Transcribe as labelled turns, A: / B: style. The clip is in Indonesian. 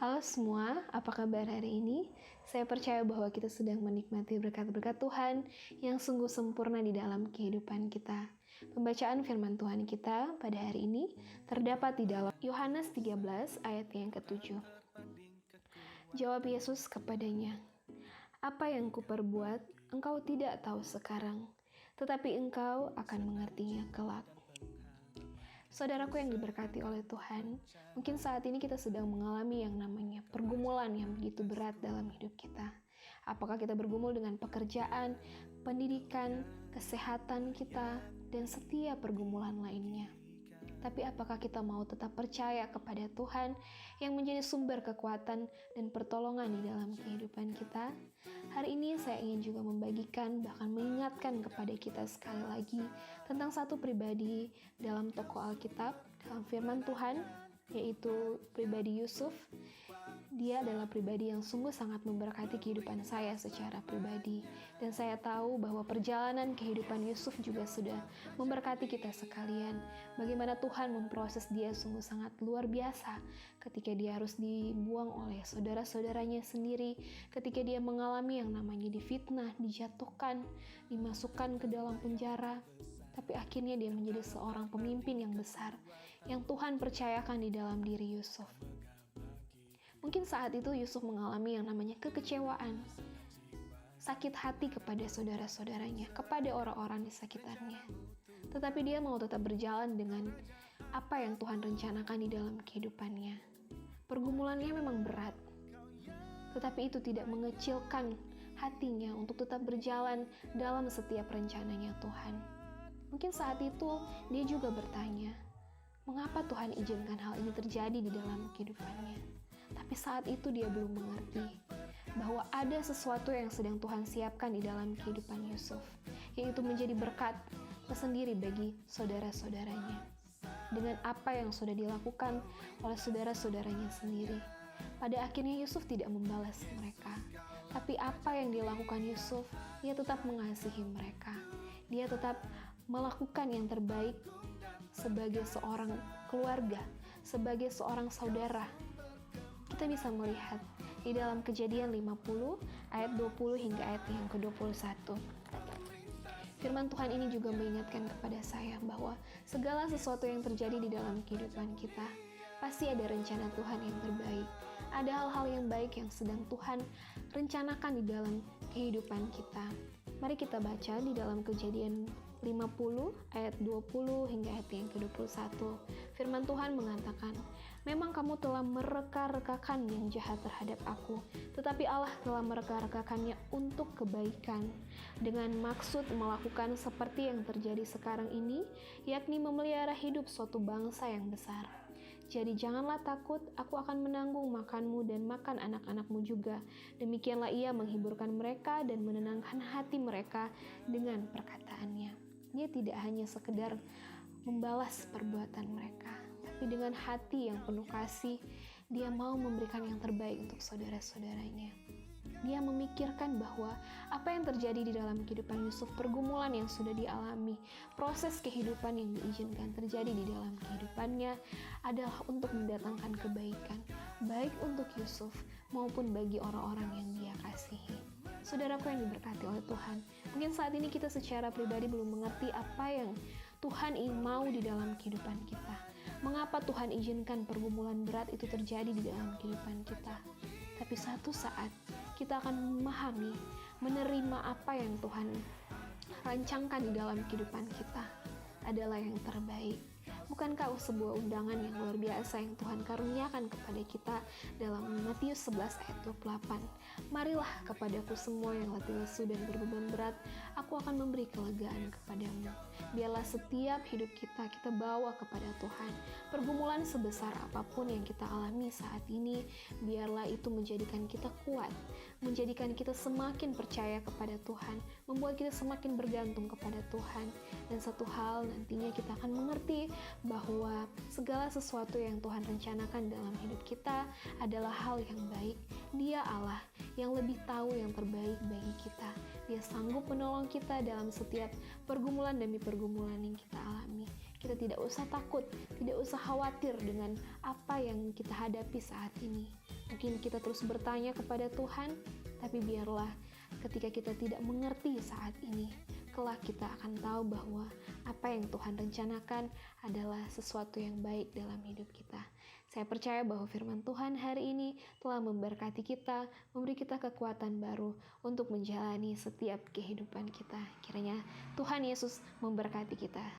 A: Halo semua, apa kabar hari ini? Saya percaya bahwa kita sedang menikmati berkat-berkat Tuhan yang sungguh sempurna di dalam kehidupan kita. Pembacaan firman Tuhan kita pada hari ini terdapat di dalam Yohanes 13 ayat yang ke-7. Jawab Yesus kepadanya, "Apa yang kuperbuat engkau tidak tahu sekarang, tetapi engkau akan mengertinya kelak." Saudaraku yang diberkati oleh Tuhan, mungkin saat ini kita sedang mengalami yang namanya pergumulan yang begitu berat dalam hidup kita. Apakah kita bergumul dengan pekerjaan, pendidikan, kesehatan kita, dan setiap pergumulan lainnya. Tapi apakah kita mau tetap percaya kepada Tuhan yang menjadi sumber kekuatan dan pertolongan di dalam kehidupan kita? Hari ini saya ingin juga membagikan, bahkan mengingatkan kepada kita sekali lagi tentang satu pribadi dalam tokoh Alkitab, dalam firman Tuhan, yaitu pribadi Yusuf. Dia adalah pribadi yang sungguh sangat memberkati kehidupan saya secara pribadi. Dan saya tahu bahwa perjalanan kehidupan Yusuf juga sudah memberkati kita sekalian. Bagaimana Tuhan memproses dia sungguh sangat luar biasa ketika dia harus dibuang oleh saudara-saudaranya sendiri, ketika dia mengalami yang namanya difitnah, dijatuhkan, dimasukkan ke dalam penjara. Tapi akhirnya dia menjadi seorang pemimpin yang besar yang Tuhan percayakan di dalam diri Yusuf. Mungkin saat itu Yusuf mengalami yang namanya kekecewaan, sakit hati kepada saudara-saudaranya, kepada orang-orang di sekitarnya. Tetapi dia mau tetap berjalan dengan apa yang Tuhan rencanakan di dalam kehidupannya. Pergumulannya memang berat, tetapi itu tidak mengecilkan hatinya untuk tetap berjalan dalam setiap rencananya Tuhan. Mungkin saat itu dia juga bertanya, mengapa Tuhan izinkan hal ini terjadi di dalam kehidupannya? Tapi saat itu dia belum mengerti bahwa ada sesuatu yang sedang Tuhan siapkan di dalam kehidupan Yusuf, yaitu menjadi berkat tersendiri bagi saudara-saudaranya. Dengan apa yang sudah dilakukan oleh saudara-saudaranya sendiri, pada akhirnya Yusuf tidak membalas mereka. Tapi apa yang dilakukan Yusuf, dia tetap mengasihi mereka. Dia tetap melakukan yang terbaik sebagai seorang keluarga, sebagai seorang saudara. Kita bisa melihat di dalam Kejadian 50 ayat 20 hingga ayat yang ke-21. Firman Tuhan ini juga mengingatkan kepada saya bahwa segala sesuatu yang terjadi di dalam kehidupan kita pasti ada rencana Tuhan yang terbaik. Ada hal-hal yang baik yang sedang Tuhan rencanakan di dalam kehidupan kita. Mari kita baca di dalam Kejadian 50 ayat 20 hingga ayat yang ke-21. Firman Tuhan mengatakan, "Memang kamu telah mereka-rekakan yang jahat terhadap aku, tetapi Allah telah mereka-rekakannya untuk kebaikan, dengan maksud melakukan seperti yang terjadi sekarang ini, yakni memelihara hidup suatu bangsa yang besar. Jadi janganlah takut, aku akan menanggung makanmu dan makan anak-anakmu juga." Demikianlah ia menghiburkan mereka dan menenangkan hati mereka dengan perkataannya. Dia tidak hanya sekedar membalas perbuatan mereka, tapi dengan hati yang penuh kasih, dia mau memberikan yang terbaik untuk saudara-saudaranya. Dia memikirkan bahwa apa yang terjadi di dalam kehidupan Yusuf, pergumulan yang sudah dialami, proses kehidupan yang diizinkan terjadi di dalam kehidupannya adalah untuk mendatangkan kebaikan, baik untuk Yusuf maupun bagi orang-orang yang dia kasihi. Saudaraku yang diberkati oleh Tuhan, mungkin saat ini kita secara pribadi belum mengerti apa yang Tuhan ingin mau di dalam kehidupan kita. Mengapa Tuhan izinkan pergumulan berat itu terjadi di dalam kehidupan kita? Tapi satu saat kita akan memahami, menerima apa yang Tuhan rancangkan di dalam kehidupan kita adalah yang terbaik. Bukankah sebuah undangan yang luar biasa yang Tuhan karuniakan kepada kita dalam Matius 11 ayat 28. "Marilah kepadaku semua yang letih lesu dan berbeban berat, aku akan memberi kelegaan kepadamu." Biarlah setiap hidup kita bawa kepada Tuhan. Pergumulan sebesar apapun yang kita alami saat ini, biarlah itu menjadikan kita kuat, menjadikan kita semakin percaya kepada Tuhan, membuat kita semakin bergantung kepada Tuhan. Dan satu hal, nantinya kita akan mengerti bahwa segala sesuatu yang Tuhan rencanakan dalam hidup kita adalah hal yang baik. Dia Allah yang lebih tahu yang terbaik bagi kita. Dia sanggup menolong kita dalam setiap pergumulan demi pergumulan yang kita alami. Kita tidak usah takut, tidak usah khawatir dengan apa yang kita hadapi saat ini. Mungkin kita terus bertanya kepada Tuhan, tapi biarlah ketika kita tidak mengerti saat ini, kelak kita akan tahu bahwa apa yang Tuhan rencanakan adalah sesuatu yang baik dalam hidup kita. Saya percaya bahwa firman Tuhan hari ini telah memberkati kita, memberi kita kekuatan baru untuk menjalani setiap kehidupan kita. Kiranya Tuhan Yesus memberkati kita.